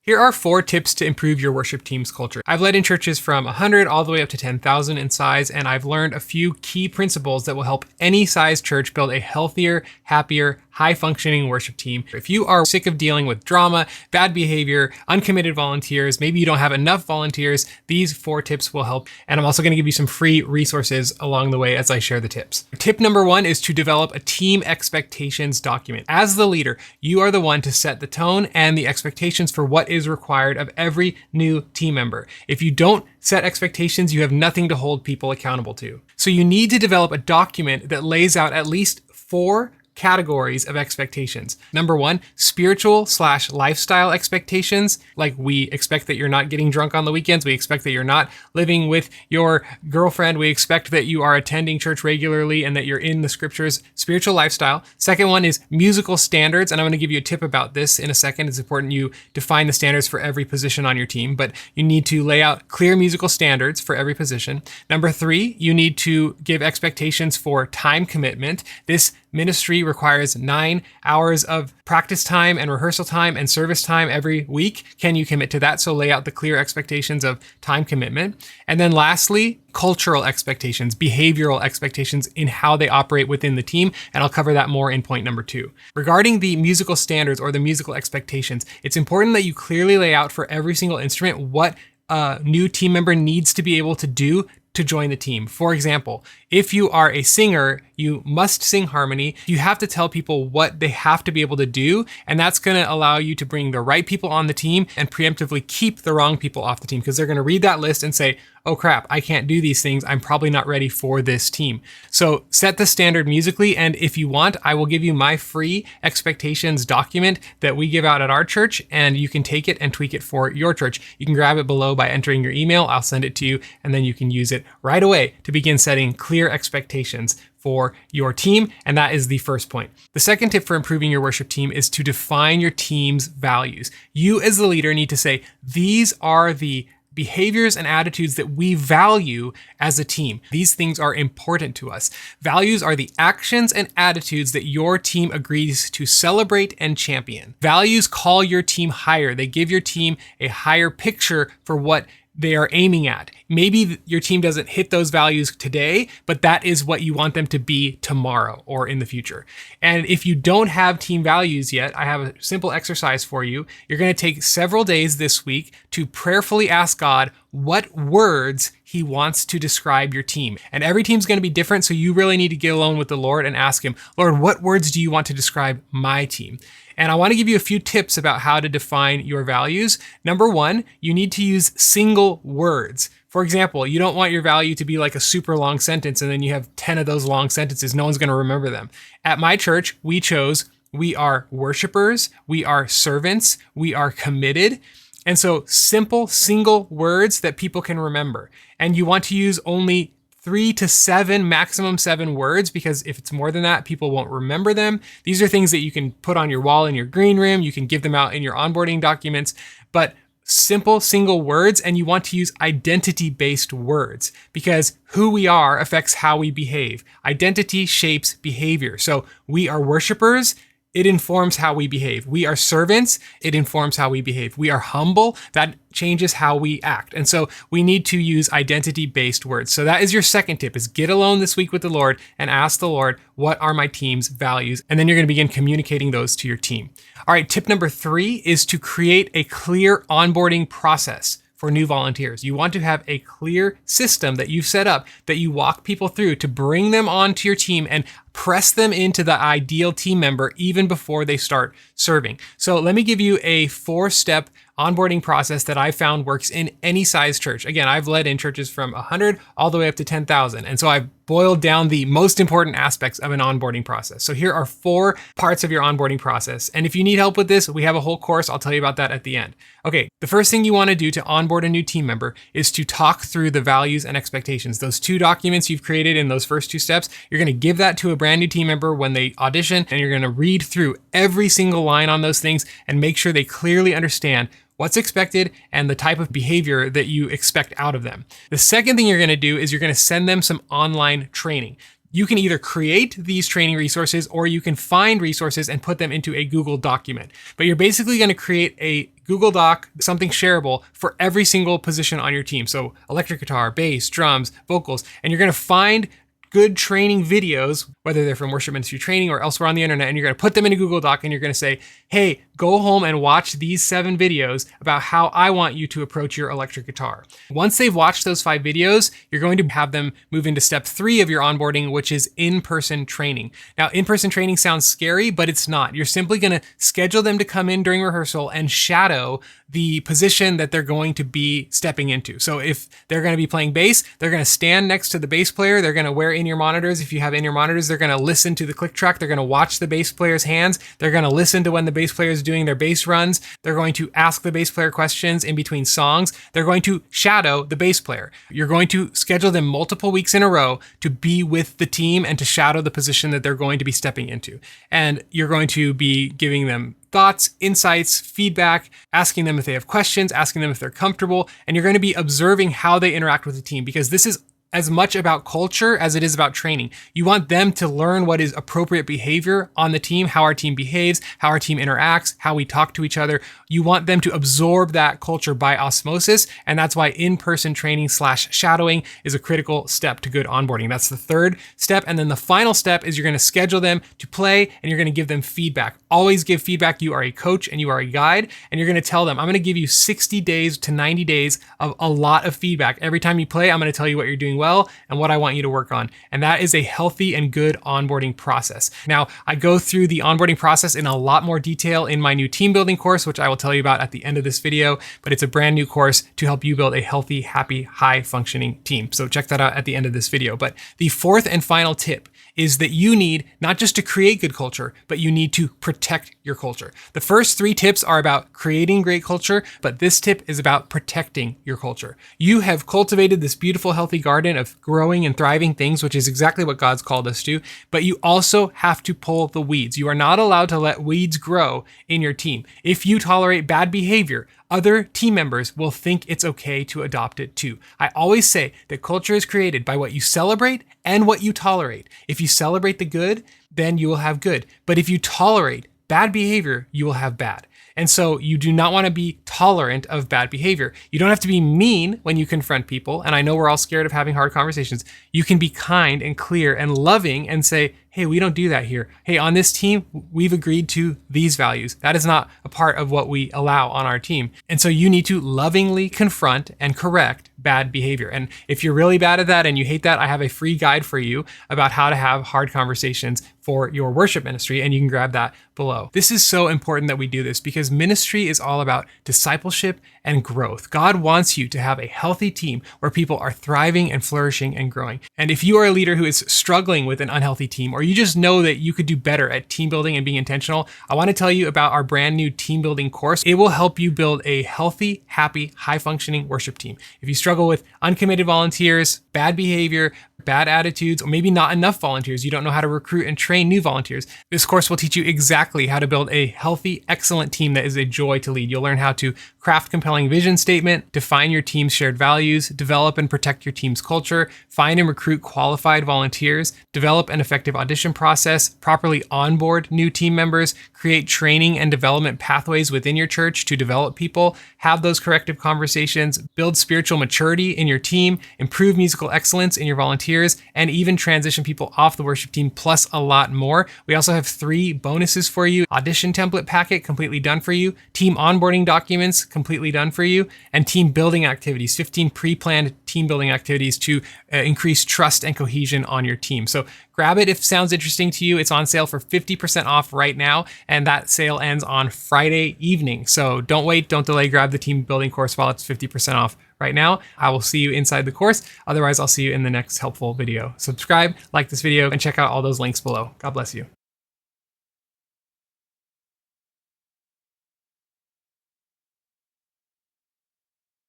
Here are 4 tips to improve your worship team's culture. I've led in churches from 100 all the way up to 10,000 in size, and I've learned a few key principles that will help any size church build a healthier, happier, high-functioning worship team. If you are sick of dealing with drama, bad behavior, uncommitted volunteers, maybe you don't have enough volunteers, these 4 tips will help. And I'm also going to give you some free resources along the way as I share the tips. Tip number 1 is to develop a team expectations document. As the leader, you are the one to set the tone and the expectations for what is required of every new team member. If you don't set expectations, you have nothing to hold people accountable to. So you need to develop a document that lays out at least 4 categories of expectations. Number 1, spiritual/lifestyle expectations. Like, we expect that you're not getting drunk on the weekends. We expect that you're not living with your girlfriend. We expect that you are attending church regularly and that you're in the scriptures. Spiritual lifestyle. Second one is musical standards. And I'm going to give you a tip about this in a second. It's important you define the standards for every position on your team, but you need to lay out clear musical standards for every position. Number 3, you need to give expectations for time commitment. This ministry requires 9 hours of practice time and rehearsal time and service time every week. Can you commit to that? So lay out the clear expectations of time commitment. And then lastly, cultural expectations, behavioral expectations in how they operate within the team. And I'll cover that more in point number 2. Regarding the musical standards or the musical expectations, it's important that you clearly lay out for every single instrument what a new team member needs to be able to do to join the team. For example, if you are a singer, you must sing harmony. You have to tell people what they have to be able to do, and that's going to allow you to bring the right people on the team and preemptively keep the wrong people off the team, because they're going to read that list and say, oh crap, I can't do these things. I'm probably not ready for this team. So set the standard musically, and if you want, I will give you my free expectations document that we give out at our church, and you can take it and tweak it for your church. You can grab it below by entering your email. I'll send it to you, and then you can use it right away to begin setting clear expectations for your team. And that is the first point. The second tip for improving your worship team is to define your team's values. You as the leader need to say, these are the behaviors and attitudes that we value as a team. These things are important to us. Values are the actions and attitudes that your team agrees to celebrate and champion. Values call your team higher. They give your team a higher picture for what they are aiming at. Maybe your team doesn't hit those values today, but that is what you want them to be tomorrow or in the future. And if you don't have team values yet, I have a simple exercise for you. You're going to take several days this week to prayerfully ask God what words He wants to describe your team. And every team's going to be different, so you really need to get alone with the Lord and ask Him, Lord, what words do you want to describe my team? And I want to give you a few tips about how to define your values. Number 1, you need to use single words. For example, you don't want your value to be like a super long sentence and then you have 10 of those long sentences. No one's going to remember them. At my church, we chose, we are worshipers, we are servants, we are committed. And so simple, single words that people can remember. And you want to use only 3 to 7, maximum 7 words, because if it's more than that, people won't remember them. These are things that you can put on your wall in your green room. You can give them out in your onboarding documents, but simple single words. And you want to use identity-based words, because who we are affects how we behave. Identity shapes behavior. So we are worshipers. It informs how we behave. We are servants. It informs how we behave. We are humble. That changes how we act. And so we need to use identity-based words. So that is your second tip, is get alone this week with the Lord and ask the Lord, what are my team's values? And then you're going to begin communicating those to your team. All right, tip number 3 is to create a clear onboarding process for new volunteers. You want to have a clear system that you've set up that you walk people through to bring them onto your team and press them into the ideal team member even before they start serving. So let me give you a 4-step onboarding process that I found works in any size church. Again, I've led in churches from 100 all the way up to 10,000. And so I've boiled down the most important aspects of an onboarding process. So here are 4 parts of your onboarding process. And if you need help with this, we have a whole course. I'll tell you about that at the end. Okay, the first thing you want to do to onboard a new team member is to talk through the values and expectations. Those 2 documents you've created in those first 2 steps, you're going to give that to a brand new team member when they audition, and you're going to read through every single line on those things and make sure they clearly understand what's expected and the type of behavior that you expect out of them. The second thing you're going to do is you're going to send them some online training. You can either create these training resources or you can find resources and put them into a Google document. But you're basically going to create a Google Doc, something shareable for every single position on your team. So electric guitar, bass, drums, vocals, and you're going to find good training videos, whether they're from worship ministry training or elsewhere on the internet, and you're going to put them in a Google Doc and you're going to say, hey, go home and watch these 7 videos about how I want you to approach your electric guitar. Once they've watched those 5 videos, you're going to have them move into step 3 of your onboarding, which is in-person training. Now, in-person training sounds scary, but it's not. You're simply going to schedule them to come in during rehearsal and shadow the position that they're going to be stepping into. So if they're going to be playing bass, they're going to stand next to the bass player. They're going to wear in-ear monitors. If you have in-ear monitors, they're going to listen to the click track. They're going to watch the bass player's hands. They're going to listen to when the bass player is doing their bass runs. They're going to ask the bass player questions in between songs. They're going to shadow the bass player. You're going to schedule them multiple weeks in a row to be with the team and to shadow the position that they're going to be stepping into. And you're going to be giving them thoughts, insights, feedback, asking them if they have questions, asking them if they're comfortable, and you're going to be observing how they interact with the team, because this is as much about culture as it is about training. You want them to learn what is appropriate behavior on the team, how our team behaves, how our team interacts, how we talk to each other. You want them to absorb that culture by osmosis, and that's why in-person training / shadowing is a critical step to good onboarding. That's the 3rd step. And then the final step is you're going to schedule them to play and you're going to give them feedback. Always give feedback. You are a coach and you are a guide, and you're going to tell them, I'm going to give you 60 days to 90 days of a lot of feedback. Every time you play, I'm going to tell you what you're doing well and what I want you to work on. And that is a healthy and good onboarding process. Now, I go through the onboarding process in a lot more detail in my new team building course, which I will tell you about at the end of this video, but it's a brand new course to help you build a healthy, happy, high functioning team. So check that out at the end of this video. But the 4th and final tip is that you need not just to create good culture, but you need to protect your culture. The first 3 tips are about creating great culture, but this tip is about protecting your culture. You have cultivated this beautiful, healthy garden of growing and thriving things, which is exactly what God's called us to, but you also have to pull the weeds. You are not allowed to let weeds grow in your team. If you tolerate bad behavior, other team members will think it's okay to adopt it too. I always say that culture is created by what you celebrate and what you tolerate. If you celebrate the good, then you will have good. But if you tolerate bad behavior, you will have bad. And so you do not want to be tolerant of bad behavior. You don't have to be mean when you confront people. And I know we're all scared of having hard conversations. You can be kind and clear and loving and say, hey, we don't do that here. Hey, on this team, we've agreed to these values. That is not a part of what we allow on our team. And so you need to lovingly confront and correct bad behavior. And if you're really bad at that and you hate that, I have a free guide for you about how to have hard conversations for your worship ministry, and you can grab that below. This is so important that we do this because ministry is all about discipleship and growth. God wants you to have a healthy team where people are thriving and flourishing and growing. And if you are a leader who is struggling with an unhealthy team, or you just know that you could do better at team building and being intentional, I want to tell you about our brand new team building course. It will help you build a healthy, happy, high functioning worship team. If you struggle with uncommitted volunteers, bad behavior, bad attitudes, or maybe not enough volunteers, you don't know how to recruit and train new volunteers, this course will teach you exactly how to build a healthy, excellent team that is a joy to lead. You'll learn how to craft compelling vision statement, define your team's shared values, develop and protect your team's culture, find and recruit qualified volunteers, develop an effective audition process, properly onboard new team members, create training and development pathways within your church to develop people, have those corrective conversations, build spiritual maturity in your team, improve musical excellence in your volunteers, and even transition people off the worship team, plus a lot more. We also have 3 bonuses for you: audition template packet completely done for you, team onboarding documents completely done for you, and team building activities, 15 pre-planned team building activities to increase trust and cohesion on your team. So grab it if it sounds interesting to you. It's on sale for 50% off right now, and that sale ends on Friday evening. So don't wait, don't delay, grab the team building course while it's 50% off right now. I will see you inside the course. Otherwise, I'll see you in the next helpful video. Subscribe, like this video, and check out all those links below. God bless you.